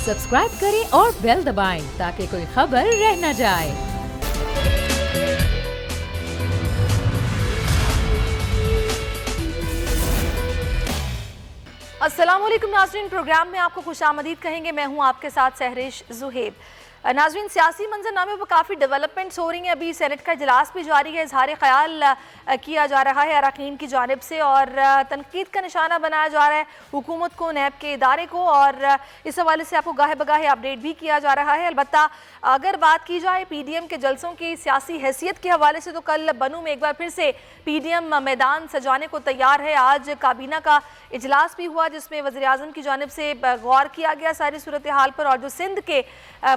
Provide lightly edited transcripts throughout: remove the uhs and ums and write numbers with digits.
Subscribe करें और bell दबाएं ताकि कोई खबर रह न जाए। अस्सलाम वालेकुम नाज़रीन, प्रोग्राम में आपको खुशामदीद कहेंगे। मैं हूं आपके साथ सहरिश जुहेब। नाज़रीन, सियासी मंजरनामे पर काफ़ी डेवलपमेंट्स हो रही हैं। अभी सेनेट का इजलास भी जारी है। इजहार ख्याल किया जा रहा है अरकान की जानिब से और तनकीद का निशाना बनाया जा रहा है हुकूमत को, नैब के इदारे को, और इस हवाले से आपको गाहे बगाहे अपडेट भी किया जा रहा है। अलबत्ता अगर बात की जाए PDM के जलसों की सियासी हैसियत के हवाले से, तो कल बनू में एक बार फिर से PDM मैदान सजाने को तैयार है। आज काबीना का इजलास भी हुआ जिसमें वज़ीर आज़म की जानिब से गौर किया गया सारी सूरत हाल पर, और जो सिंध के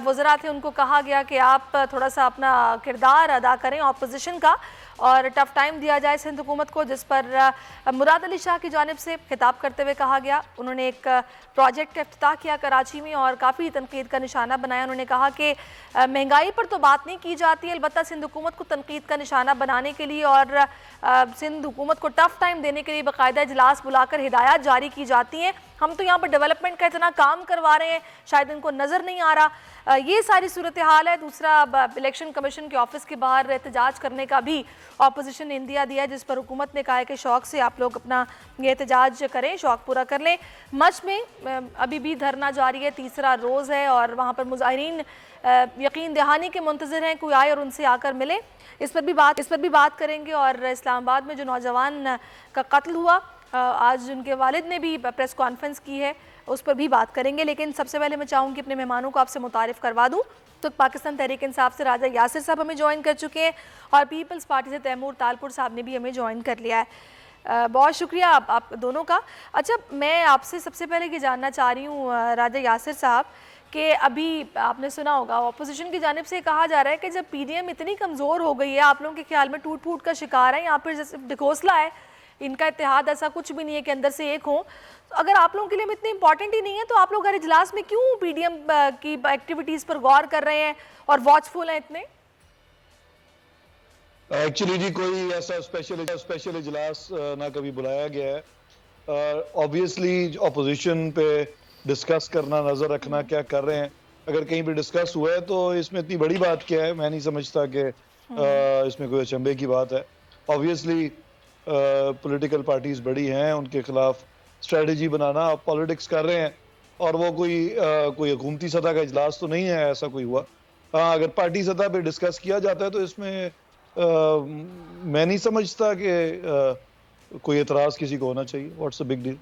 वज़रा थे उनको कहा गया कि आप थोड़ा सा अपना किरदार अदा करें अपोजिशन का और टफ टाइम दिया जाए सिंध हुकूमत को, जिस पर मुराद अली शाह की जानिब से खिताब करते हुए कहा गया। उन्होंने एक प्रोजेक्ट का इफ्तिताह किया कराची में और काफ़ी तनकीद का निशाना बनाया। उन्होंने कहा कि महंगाई पर तो बात नहीं की जाती है, अलबत्ता सिंध हुकूमत को तनकीद का निशाना बनाने के लिए और सिंध हुकूमत को टफ टाइम देने के लिए बाकायदा इजलास बुलाकर हिदायत जारी की जाती हैं। हम तो यहाँ पर डेवलपमेंट का इतना काम करवा रहे हैं, शायद इनको नज़र नहीं आ रहा। ये सारी सूरत हाल है। दूसरा, इलेक्शन कमीशन के ऑफिस के बाहर एहतजाज करने का भी अपोजिशन ने इंदिया दिया, जिस पर हुकूमत ने कहा है कि शौक़ से आप लोग अपना ये एहतजाज करें, शौक़ पूरा कर लें। मच में अभी भी धरना जारी है, तीसरा रोज़ है और वहाँ पर मुजाहिरीन यकीन दहानी के मुंतज़िर हैं कोई आए और उनसे आकर मिले। इस पर भी बात करेंगे। और इस्लामाबाद में जो नौजवान का कत्ल हुआ, आज उनके वालिद ने भी प्रेस कॉन्फ्रेंस की है, उस पर भी बात करेंगे। लेकिन सबसे पहले मैं चाहूँगी अपने मेहमानों को आपसे मुतारिफ़ करवा दूँ। तो पाकिस्तान तहरीक इंसाफ से राजा यासिर साहब हमें ज्वाइन कर चुके हैं और पीपल्स पार्टी से तैमूर तालपुर साहब ने भी हमें ज्वाइन कर लिया है। बहुत शुक्रिया आप दोनों का। अच्छा, मैं आपसे सबसे पहले ये जानना चाह रही हूँ राजा यासिर साहब कि अभी आपने सुना होगा अपोजिशन की जानिब से कहा जा रहा है कि जब PDM इतनी कमज़ोर हो गई है, आप लोगों के ख्याल में टूट फूट का शिकार है या फिर जैसे ढकोसला है, इनका इत्तेहाद ऐसा कुछ भी नहीं है कि अंदर से एक हो, तो अगर आप लोगों के लिए इतनी इंपॉर्टेंट ही नहीं है तो आप लोग हर इजलास में क्यों PDM की एक्टिविटीज़ पर गौर कर रहे हैं और वॉचफुल हैं इतने? एक्चुअली जी कोई ऐसा स्पेशल इजलास ना कभी बुलाया गया है। ऑब्वियसली अपोजिशन पे डिस्कस करना, नजर रखना क्या कर रहे हैं, अगर कहीं पे डिस्कस हुआ है तो इसमें इतनी बड़ी बात क्या है। मैं नहीं समझता कि इसमें कोई अचंभे की बात है। ऑब्वियसली पॉलिटिकल पार्टीज बड़ी हैं, उनके खिलाफ स्ट्रेटजी बनाना, पॉलिटिक्स कर रहे हैं और वो कोई हुकूमती सतह का इजलास तो नहीं है, ऐसा कोई हुआ। अगर पार्टी सतह पे डिस्कस किया जाता है तो इसमें मैं नहीं समझता कि कोई एतराज़ किसी को होना चाहिए। What's the big deal?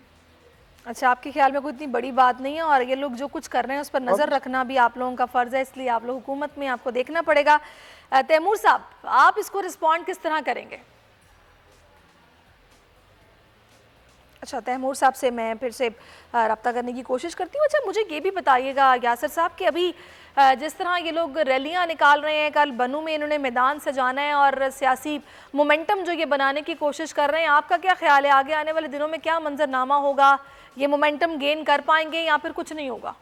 अच्छा, आपके ख्याल में कोई इतनी बड़ी बात नहीं है और ये लोग जो कुछ कर रहे हैं उस पर नज़र रखना भी आप लोगों का फ़र्ज़ है, इसलिए आप लोग हुकूमत में आपको देखना पड़ेगा। तैमूर साहब, आप इसको रिस्पॉन्ड किस तरह करेंगे? अच्छा, तैमूर साहब से मैं फिर से रब्ता करने की कोशिश करती हूँ। अच्छा, मुझे ये भी बताइएगा यासिर साहब कि अभी जिस तरह ये लोग रैलियाँ निकाल रहे हैं, कल बनू में इन्होंने मैदान सजाना है और सियासी मोमेंटम जो ये बनाने की कोशिश कर रहे हैं, आपका क्या ख्याल है आगे आने वाले दिनों में क्या मंजरनामा होगा? ये मोमेंटम गेन कर पाएंगे या फिर कुछ नहीं होगा?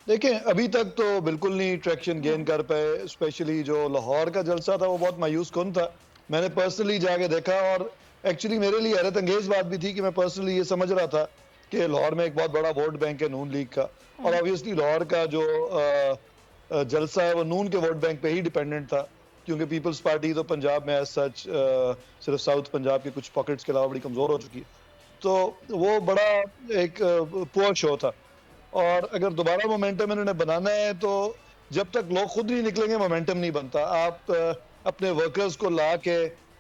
देखिए, अभी तक तो बिल्कुल नहीं ट्रैक्शन गेन कर पाए। स्पेशली जो लाहौर का जलसा था वो बहुत मायूस कुन था। मैंने पर्सनली जाके देखा और एक्चुअली मेरे लिए हैरत अंगेज बात भी थी कि मैं पर्सनली ये समझ रहा था कि लाहौर में एक बहुत बड़ा वोट बैंक है नून लीग का, और ऑब्वियसली लाहौर का जो जलसा है वो नून के वोट बैंक पे ही डिपेंडेंट था, क्योंकि पीपल्स पार्टी तो पंजाब में एज सच सिर्फ साउथ पंजाब के कुछ पॉकेट्स के अलावा बड़ी कमज़ोर हो चुकी है। तो वो बड़ा एक पुअर शो था। और अगर दोबारा मोमेंटम इन्होंने बनाना है तो जब तक लोग खुद नहीं निकलेंगे मोमेंटम नहीं बनता। आप अपने वर्कर्स को ला के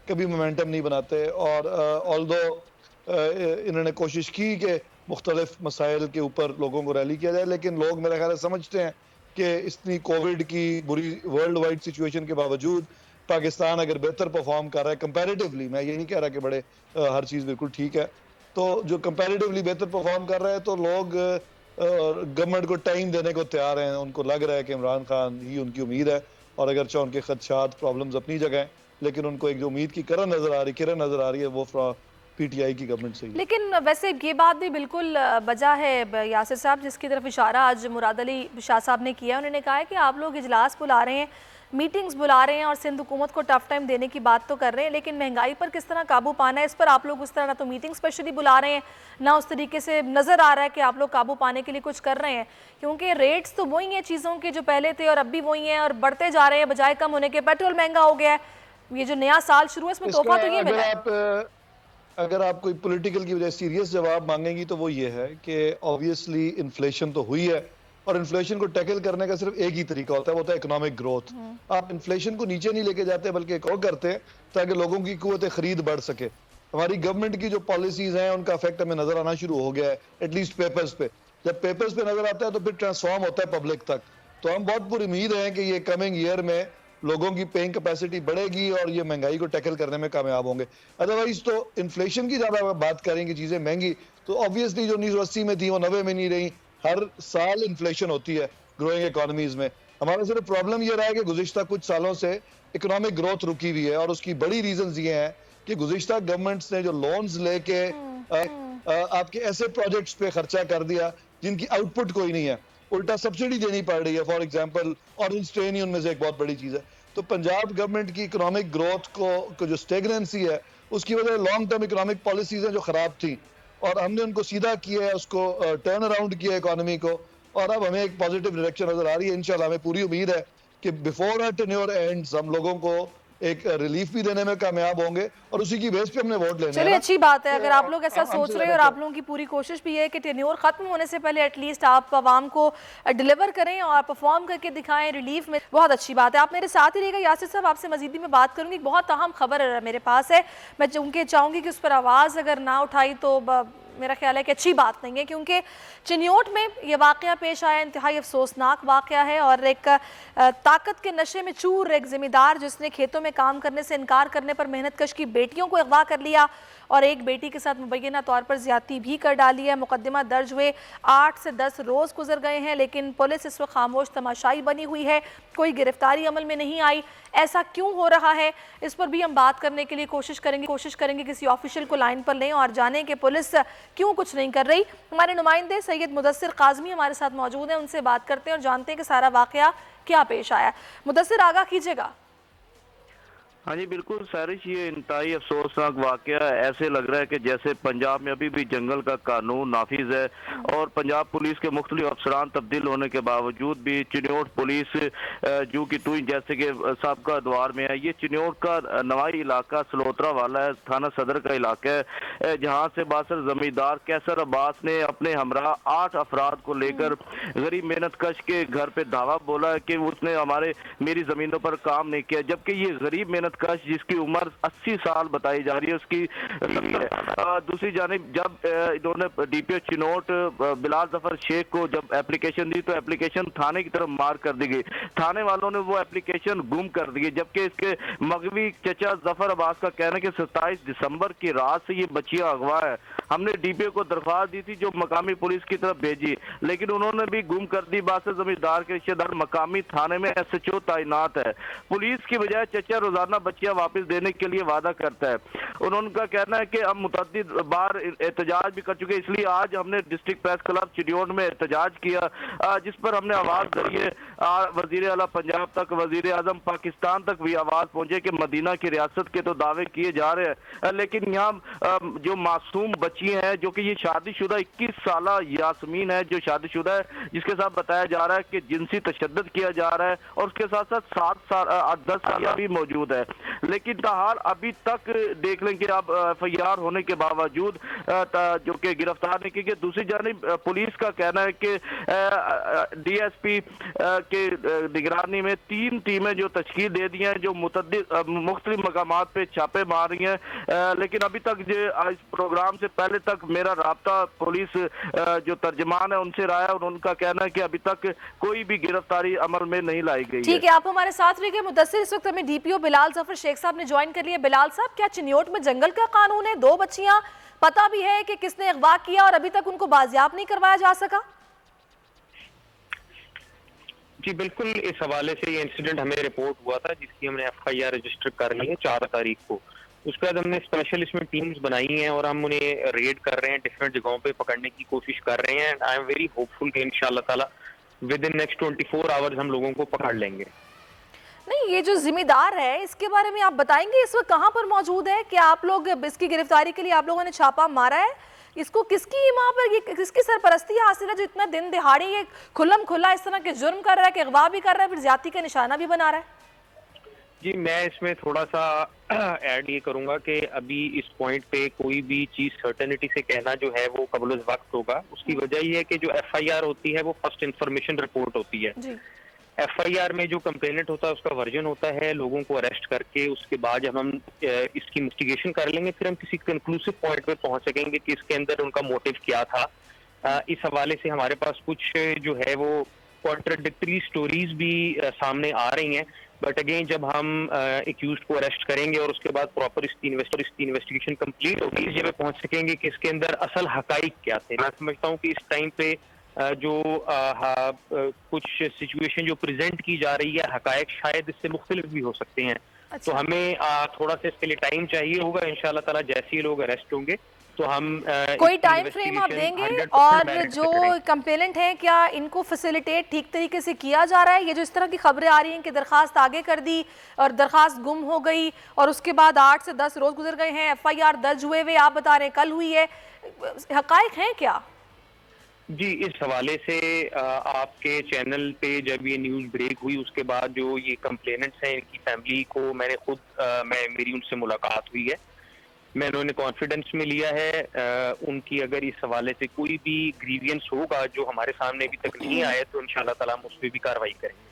कभी मोमेंटम नहीं बनाते। और ऑल्दो इन्होंने कोशिश की कि मुख्तलिफ मसाइल के ऊपर लोगों को रैली किया जाए, लेकिन लोग मेरे ख्याल समझते हैं कि इतनी कोविड की बुरी वर्ल्ड वाइड सिचुएशन के बावजूद पाकिस्तान अगर बेहतर परफॉर्म कर रहा है कंपैरेटिवली, मैं ये नहीं कह रहा कि बड़े हर चीज़ बिल्कुल ठीक है, तो जो कंपैरेटिवली बेहतर परफॉर्म कर रहा है तो लोग गवर्नमेंट को टाइम देने को तैयार हैं। उनको लग रहा है कि इमरान खान ही उनकी उम्मीद है, और अगरचे उनके खदशात प्रॉब्लम्स अपनी जगह हैं, लेकिन उनको एक जो उम्मीद की किरण नजर आ रही है वो पीटीआई की गवर्नमेंट से ही। लेकिन वैसे ये बात भी बिल्कुल वजह है यासिर साहब, जिसकी तरफ इशारा आज मुराद अली शाह साहब ने किया। उन्होंने कहा है कि आप लोग इजलास बुला रहे हैं, मीटिंग्स बुला रहे हैं और सिंध हुकूमत को टफ टाइम देने की बात तो कर रहे हैं, लेकिन महंगाई पर किस तरह काबू पाना है, इस पर आप लोग उस तरह ना तो मीटिंग स्पेशली बुला रहे हैं, ना उस तरीके से नज़र आ रहा है कि आप लोग काबू पाने के लिए कुछ कर रहे हैं। क्योंकि रेट्स तो वही हैं चीज़ों के जो पहले थे और अब भी वही हैं और बढ़ते जा रहे हैं बजाय कम होने के। पेट्रोल महंगा हो गया है, ये जो नया साल शुरू है इसमें तोहफा तो ये मिला है। अगर आप कोई पॉलिटिकल की वजह सीरियस जवाब मांगेंगी तो वो ये है कि ऑब्वियसली इन्फ्लेशन तो हुई है और इन्फ्लेशन को टैकल करने का सिर्फ एक ही तरीका होता है, वो होता है इकोनॉमिक ग्रोथ। आप इन्फ्लेशन को नीचे नहीं लेके जाते बल्कि एक और करते हैं ताकि लोगों की कुव्वत खरीद बढ़ सके। हमारी गवर्नमेंट की जो पॉलिसीज हैं उनका इफेक्ट हमें नजर आना शुरू हो गया है, एटलीस्ट पेपर्स पे। जब पेपर्स पे नजर आता है तो फिर ट्रांसफॉर्म होता है पब्लिक तक। तो हम बहुत पूरी उम्मीद है कि ये कमिंग ईयर में लोगों की पेइंग कैपेसिटी बढ़ेगी और ये महंगाई को टैकल करने में कामयाब होंगे। अदरवाइज तो इन्फ्लेशन की ज्यादा बात करेंगे, चीजें महंगी तो ऑब्वियसली जो 1980 में थी वो 90 में नहीं रही। हर साल इन्फ्लेशन होती है ग्रोइंग इकोनॉमीज में। हमारा सिर्फ प्रॉब्लम ये रहा है कि गुज़िश्ता कुछ सालों से इकोनॉमिक ग्रोथ रुकी हुई है और उसकी बड़ी रीजन ये हैं कि गुज़िश्ता गवर्नमेंट्स ने जो लोन्स लेके आपके ऐसे प्रोजेक्ट्स पे खर्चा कर दिया जिनकी आउटपुट कोई नहीं है, उल्टा सब्सिडी देनी पड़ रही है। फॉर एग्जांपल ऑरेंज ट्रेन ही उनमें से एक बहुत बड़ी चीज है। तो पंजाब गवर्नमेंट की इकोनॉमिक ग्रोथ को जो स्टेगनेंसी है उसकी वजह लॉन्ग टर्म इकोनॉमिक पॉलिसीज हैं जो खराब थी और हमने उनको सीधा किया है, उसको टर्न अराउंड किया इकोनॉमी को और अब हमें एक पॉजिटिव डायरेक्शन नजर आ रही है। इंशाल्लाह हमें पूरी उम्मीद है कि बिफोर टेन्योर एंड्स हम लोगों को एक रिलीफ भी देने में कामयाब होंगे और उसी की बेस पे हमने वोट लेने हैं। चलिए अच्छी बात है अगर आप लोग ऐसा सोच रहे हैं और आप लोगों की पूरी कोशिश भी है कि टेन्योर खत्म होने से पहले एटलीस्ट आप आवाम को डिलीवर करें और परफॉर्म करके दिखाएं रिलीफ में, बहुत अच्छी बात है। आप मेरे साथ ही रहिएगा यासिर साहब, आपसे मजीद भी मैं बात करूंगी। बहुत अहम खबर मेरे पास है, मैं चूंकि चाहूंगी कि उस पर आवाज़ अगर ना उठाई तो मेरा ख्याल है कि अच्छी बात नहीं है, क्योंकि चिन्योट में ये वाक़या पेश आया, इंतहाई अफसोसनाक वाक़या है और एक ताकत के नशे में चूर एक ज़िम्मेदार जिसने खेतों में काम करने से इनकार करने पर मेहनत कश की बेटियों को अगवा कर लिया और एक बेटी के साथ मुबैना तौर पर ज़्यादती भी कर डाली है। मुकदमा दर्ज हुए 8 से 10 रोज़ गुजर गए हैं लेकिन पुलिस इस वक्त खामोश तमाशाई बनी हुई है, कोई गिरफ्तारी अमल में नहीं आई। ऐसा क्यों हो रहा है इस पर भी हम बात करने के लिए कोशिश करेंगे किसी ऑफिशियल को लाइन पर लें और जानें कि पुलिस क्यों कुछ नहीं कर रही। हमारे नुमाइंदे सैयद मुदस्सिर काज़मी हमारे साथ मौजूद हैं, उनसे बात करते हैं और जानते हैं कि सारा वाक़या क्या पेश आया। मुदस्सिर आगाह कीजिएगा। हाँ जी बिल्कुल सारिश, ये इंतहाई अफसोसनाक वाक़या ऐसे लग रहा है कि जैसे पंजाब में अभी भी जंगल का कानून नाफिज है और पंजाब पुलिस के मुख्तलिफ अफसरान तब्दील होने के बावजूद भी चिन्योट पुलिस जो कि टू जैसे कि साबका द्वार में है, ये चिन्योट का नवाई इलाका सलोत्रा वाला है, थाना सदर का इलाका है, जहाँ से बासर जमींदार कैसर अब्बास ने अपने हमरा 8 अफराद को लेकर गरीब मेहनत कश के घर पे दावा बोला कि उसने मेरी ज़मीनों पर काम नहीं किया, जबकि ये गरीब मेहनत कश जिसकी उम्र 80 साल बताई जा रही है उसकी दूसरी जानिब जब इन्होंने डीपीओ चिन्योट बिलाल जफर शेख को जब एप्लीकेशन दी तो एप्लीकेशन थाने की तरफ मार कर दी गई, थाने वालों ने वो एप्लीकेशन गुम कर दी, जबकि इसके मगवी चचा जफर अब्बास का कहना है कि 27 दिसंबर की रात से ये बच्चियां अगवा है। हमने डीपीओ को दरख्वास्त दी थी जो मकामी पुलिस की तरफ भेजी लेकिन उन्होंने भी गुम कर दी। बासर जमींदार के रिश्तेदार मकामी थाने में SHO तैनात है, पुलिस की बजाय चचा रोजाना बच्चियां वापस देने के लिए वादा करता है। उनका कहना है कि हम मुतअद्दिद बार एहतजाज भी कर चुके, इसलिए आज हमने डिस्ट्रिक्ट प्रेस क्लब चिन्योट में एहतजाज किया जिस पर हमने आवाज दी है वजीर आला पंजाब तक, वजीर आजम पाकिस्तान तक भी आवाज पहुंचे कि मदीना की रियासत के तो दावे किए जा रहे हैं लेकिन यहाँ जो मासूम बच्ची हैं जो कि ये शादीशुदा 21 साल यास्मीन है जो शादीशुदा है, जिसके साथ बताया जा रहा है कि जिनसी तशद्दुद किया जा रहा है और उसके साथ साथ 10 साल भी मौजूद है, लेकिन ताहाल अभी तक देख लें कि अब FIR होने के बावजूद जो कि गिरफ्तार नहीं की गई। दूसरी जानिब पुलिस का कहना है कि DSP के निगरानी में 3 टीमें जो तश्कील दे दी हैं जो मुख्तलिफ मकामात पे छापे मार रही हैं लेकिन अभी तक जो इस प्रोग्राम से पहले तक मेरा राब्ता पुलिस जो तर्जमान है उनसे रहा है और उनका कहना है कि अभी तक कोई भी गिरफ्तारी अमल में नहीं लाई गई। ठीक है, आप हमारे साथ रहिए। मुदस्सिर, इस वक्त हमें DPO बिलाल जफर शेख साहब ने ज्वाइन कर लिया। बिलाल साहब, क्या चिन्योट में जंगल का कानून है? 2 बच्चियां, पता भी है कि किसने अगवा किया और अभी तक उनको बाजियाब नहीं करवाया जा सका? जी बिल्कुल, इस हवाले से ये इंसिडेंट हमें रिपोर्ट हुआ था जिसकी हमने FIR रजिस्टर कर ली है 4 तारीख को। उसके बाद हमने स्पेशल इसमें टीम्स बनाई हैं और हम उन्हें रेड कर रहे हैं, डिफरेंट जगहों पे पकड़ने की कोशिश कर रहे हैं। And I am very hopeful कि इंशाल्लाह ताला विद इन नेक्स्ट 24 आवर्स हम लोगों को पकड़ लेंगे। नहीं, ये जो जिम्मेदार है इसके बारे में आप बताएंगे, इस वक्त कहाँ पर मौजूद है? कि आप लोग इसकी गिरफ्तारी के लिए आप लोगों ने छापा मारा है? इसको किसकी वहाँ पर, ये किसकी सरपरस्ती हासिल है जो इतना दिन दिहाड़ी ये खुल्लम खुल्ला इस तरह के जुर्म कर रहा है कि अगवा भी कर रहा है, फिर ज्यादती का निशाना भी बना रहा है? जी, मैं इसमें थोड़ा सा ऐड ये करूंगा कि अभी इस पॉइंट पे कोई भी चीज सर्टेनिटी से कहना जो है वो कबल वक्त होगा। उसकी वजह ये है कि जो FIR होती है वो फर्स्ट इंफॉर्मेशन रिपोर्ट होती है। जी। FIR में जो कंप्लेनेंट होता है उसका वर्जन होता है, लोगों को अरेस्ट करके उसके बाद जब हम इसकी इन्वेस्टिगेशन कर लेंगे फिर हम किसी कंक्लूसिव पॉइंट पे पहुंच सकेंगे कि इसके अंदर उनका मोटिव क्या था। इस हवाले से हमारे पास कुछ जो है वो कॉन्ट्राडिक्टरी स्टोरीज भी सामने आ रही हैं। बट अगेन जब हम एक्यूज्ड को अरेस्ट करेंगे और उसके बाद प्रॉपर इसकी इन्वेस्टिगेशन कंप्लीट होगी, इस जगह पहुंच सकेंगे कि इसके अंदर असल हकाइक क्या थे। मैं समझता हूँ कि इस टाइम पे जो कुछ सिचुएशन जो प्रेजेंट की जा रही है, हकायक शायद इससे मुख्तलिफ भी हो सकते हैं। अच्छा। तो हमें थोड़ा सा इसके लिए टाइम चाहिए होगा। इंशाल्लाह ताला जैसे ही लोग अरेस्ट होंगे तो हम कोई टाइम फ्रेम आप देंगे? और जो कंप्लेनेंट हैं क्या इनको फैसिलिटेट ठीक तरीके से किया जा रहा है? ये जो इस तरह की खबरें आ रही हैं कि दरखास्त आगे कर दी और दरखास्त गुम हो गई और उसके बाद 8 से 10 रोज गुजर गए हैं, FIR दर्ज हुए हुए आप बता रहे हैं कल हुई है, हकायक हैं क्या? जी, इस हवाले से आपके चैनल पे जब ये न्यूज़ ब्रेक हुई उसके बाद जो ये कंप्लेनेंट्स हैं इनकी फैमिली को मैंने खुद मेरी उनसे मुलाकात हुई है। मैंने उन्हें कॉन्फिडेंस में लिया है। उनकी अगर इस हवाले से कोई भी ग्रीवियंस होगा जो हमारे सामने अभी तक नहीं आया तो इंशाल्लाह ताला हम उस पर भी कार्रवाई करेंगे।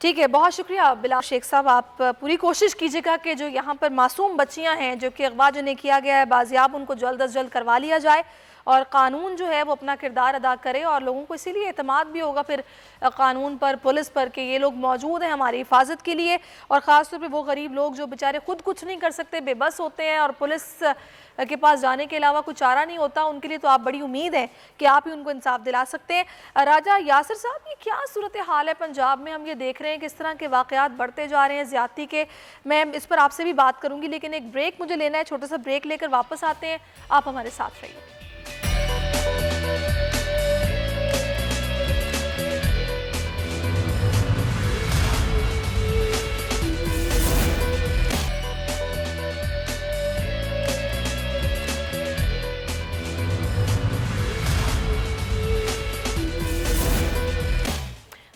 ठीक है, बहुत शुक्रिया बिलाल शेख साहब। आप पूरी कोशिश कीजिएगा कि जो यहाँ पर मासूम बच्चियाँ हैं जो कि अगवा जिन्हें किया गया है, बाजियाब उनको जल्द अज जल्द करवा लिया जाए और कानून जो है वो अपना किरदार अदा करे और लोगों को इसीलिए एतमाद भी होगा फिर कानून पर, पुलिस पर कि ये लोग मौजूद हैं हमारी हिफाजत के लिए। और ख़ास तौर पे वो गरीब लोग जो बेचारे खुद कुछ नहीं कर सकते, बेबस होते हैं और पुलिस के पास जाने के अलावा कुछ चारा नहीं होता, उनके लिए तो आप बड़ी उम्मीद है कि आप ही उनको इंसाफ दिला सकते हैं। राजा यासिर साहब, ये क्या सूरत हाल है पंजाब में? हम ये देख रहे हैं किस तरह के वाक़यात बढ़ते जा रहे हैं ज़्यादती के। मैं इस पर आपसे भी बात करूँगी लेकिन एक ब्रेक मुझे लेना है, छोटा सा ब्रेक लेकर वापस आते हैं, आप हमारे साथ रहिए।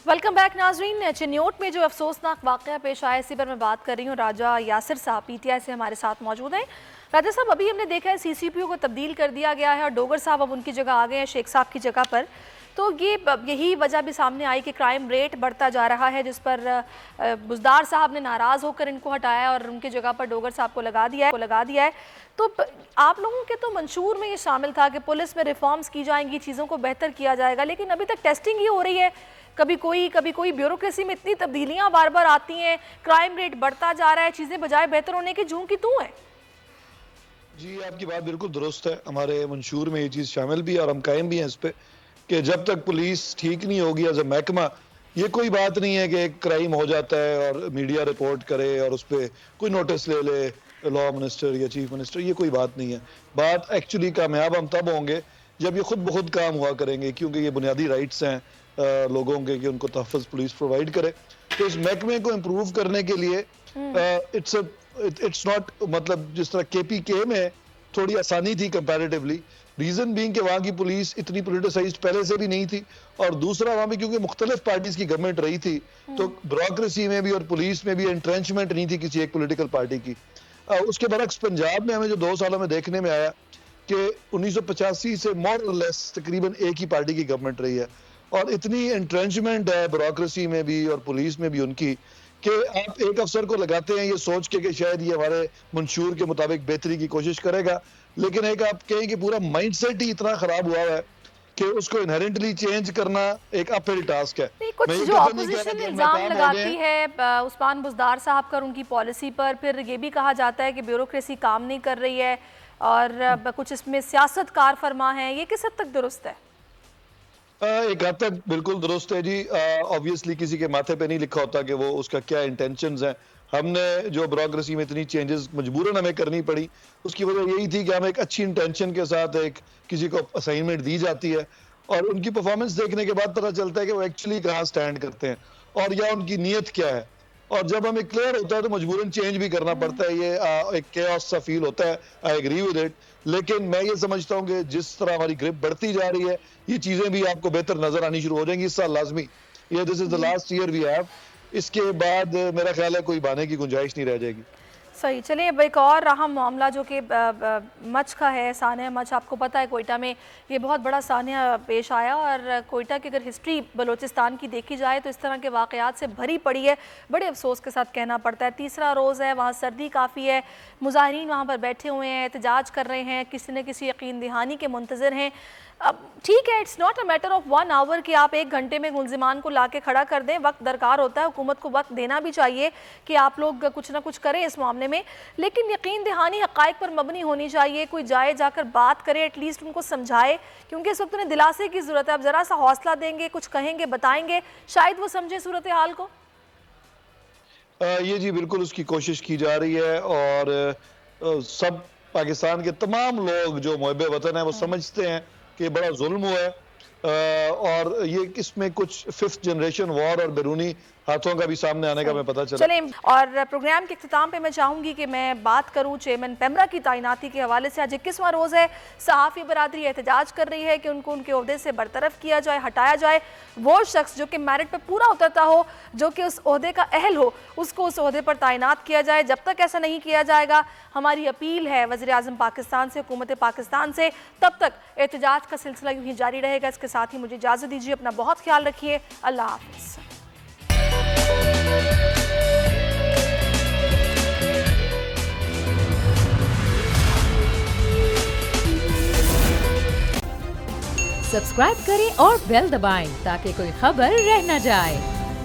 वेलकम बैक नाजरीन। चिन्योट में जो अफसोसनाक वाक़या पेश आया इसी पर मैं बात कर रही हूँ। राजा यासिर साहब PTI से हमारे साथ मौजूद हैं। राजा साहब, अभी हमने देखा है CCPO को तब्दील कर दिया गया है और डोगर साहब अब उनकी जगह आ गए हैं शेख साहब की जगह पर। तो यही वजह भी सामने आई कि क्राइम रेट बढ़ता जा रहा है, जिस पर बुजदार साहब ने नाराज़ होकर इनको हटाया और उनकी जगह पर डोगर साहब को लगा दिया है। तो आप लोगों के तो मंशूर में ये शामिल था कि पुलिस में रिफॉर्म्स की जाएंगी, चीज़ों को बेहतर किया जाएगा, लेकिन अभी तक टेस्टिंग ही हो रही है। कभी कोई ब्यूरोक्रेसी में इतनी तब्दीलियाँ बार बार आती हैं, क्राइम रेट बढ़ता जा रहा है, चीज़ें बजाय बेहतर होने की जूं की तूं है। जी, आपकी बात बिल्कुल दुरुस्त है। हमारे मंशूर में ये चीज़ शामिल भी है और हम कायम भी हैं इस पे कि जब तक पुलिस ठीक नहीं होगी एज ए महकमा, ये कोई बात नहीं है कि एक क्राइम हो जाता है और मीडिया रिपोर्ट करे और उस पर कोई नोटिस ले ले लॉ मिनिस्टर या चीफ मिनिस्टर, ये कोई बात नहीं है। बात एक्चुअली कामयाब हम तब होंगे जब ये खुद ब खुद काम हुआ करेंगे, क्योंकि ये बुनियादी राइट्स हैं लोगों के कि उनको तहफ़्फ़ुज़ पुलिस प्रोवाइड करे। तो इस महकमे को इम्प्रूव करने के लिए इट्स नॉट, मतलब जिस तरह KPK में थोड़ी आसानी थी कंपैरेटिवली, रीजन बीइंग कि वहाँ की पुलिस इतनी पोलिटिसाइज्ड पहले से भी नहीं थी और दूसरा वहाँ पे क्योंकि मुख्तलिफ पार्टीज की गवर्नमेंट रही थी तो ब्यूरोक्रेसी में भी और पुलिस में भी एंट्रेंचमेंट नहीं थी किसी एक पॉलिटिकल पार्टी की। उसके बरक्स पंजाब में हमें जो 2 सालों में देखने में आया कि 1985 से मोर और लेस तकरीबन एक ही पार्टी की गवर्नमेंट रही है और इतनी एंट्रेंचमेंट है ब्यूरोक्रेसी में भी और पुलिस में भी उनकी कि आप एक अफसर को लगाते हैं ये सोच के कि शायद ये हमारे मंशूर के मुताबिक बेहतरी की कोशिश करेगा, लेकिन एक आप कहें कि पूरा माइंडसेट ही इतना खराब हुआ है कि उसको इनहेरेंटली चेंज करना एक अपहिल टास्क है। कुछ जो ऑपोजिशन इल्जाम लगाती है उस्मान बुजदार साहब का उनकी पॉलिसी पर, फिर ये भी कहा जाता है कि ब्यूरोक्रेसी काम नहीं कर रही है और कुछ इसमें सियासत कार फरमा है, ये किस हद तक दुरुस्त है? एक हद तक बिल्कुल दुरुस्त है जी। ऑब्वियसली किसी के माथे पे नहीं लिखा होता कि वो उसका क्या इंटेंशंस हैं। हमने जो ब्यूरोक्रेसी में इतनी चेंजेस मजबूरन हमें करनी पड़ी, उसकी वजह यही थी कि हमें एक अच्छी इंटेंशन के साथ एक किसी को असाइनमेंट दी जाती है और उनकी परफॉर्मेंस देखने के बाद पता चलता है कि वो एक्चुअली कहाँ स्टैंड करते हैं और या उनकी नीयत क्या है। और जब हमें क्लियर होता है तो मजबूरन चेंज भी करना पड़ता है। ये एक केओस सा फील होता है, आई एग्री विद इट। लेकिन मैं ये समझता हूँ कि जिस तरह हमारी ग्रिप बढ़ती जा रही है, ये चीजें भी आपको बेहतर नजर आनी शुरू हो जाएंगी इस साल लाजमी। ये this is the last year we have, इसके बाद मेरा ख्याल है कोई बहाने की गुंजाइश नहीं रह जाएगी। सही, चलिए अब एक और अहम मामला जो कि मच का है, सानिया मच। आपको पता है कोयटा में ये बहुत बड़ा सानिया पेश आया और कोयटा की अगर हिस्ट्री बलूचिस्तान की देखी जाए तो इस तरह के वाक़यात से भरी पड़ी है। बड़े अफसोस के साथ कहना पड़ता है। तीसरा रोज़ है, वहाँ सर्दी काफ़ी है, मुजाहिरीन वहाँ पर बैठे हुए हैं, एहतजाज कर रहे हैं, किसी न किसी यकीन दहानी के मुंतज़िर हैं। अब ठीक है, it's not a matter of 1 hour कि आप 1 घंटे में मुलजिमान को लाके खड़ा कर दें। वक्त दरकार होता है, हुकूमत को वक्त देना भी चाहिए कि आप लोग कुछ ना कुछ करें इस मामले में। लेकिन यकीन दहानी हक़ाइक़ पर मबनी होनी चाहिए। कोई जाए जाकर बात करे, एटलीस्ट उनको समझाए, क्योंकि इस वक्त उन्हें दिलासे की ज़रूरत है। आप ज़रा सा हौसला देंगे, कुछ कहेंगे, बताएंगे, शायद वो समझे सूरत हाल को। ये जी बिल्कुल उसकी कोशिश की जा रही है और सब पाकिस्तान के तमाम लोग जो मुहब्बे वतन है वो समझते हैं कि बड़ा जुल्म हुआ है और ये इसमें कुछ 5th जनरेशन वॉर और बैरूनी हाथों का भी सामने आने का मैं पता चला। चलें, और प्रोग्राम के इख्तिताम पे मैं चाहूँगी कि मैं बात करूँ चेयरमैन पेमरा की तैनाती के हवाले से। आज 21वां रोज़ है, सहाफ़ी बरादरी एहतजाज कर रही है कि उनको उनके ओहदे से बरतरफ किया जाए, हटाया जाए। वो शख्स जो कि मेरिट पर पूरा उतरता हो, जो कि उस ओहदे का अहल हो, उसको उस ओहदे पर तैनात किया जाए। जब तक ऐसा नहीं किया जाएगा, हमारी अपील है वज़ीर-ए-आज़म पाकिस्तान से, हुकूमत पाकिस्तान से, तब तक एहतजाज का सिलसिला यूँ ही जारी रहेगा। इसके साथ ही मुझे इजाज़त दीजिए, अपना बहुत ख्याल रखिए, अल्लाह हाफ़िज़। सब्सक्राइब करें और बेल दबाएं ताकि कोई खबर रह न जाए।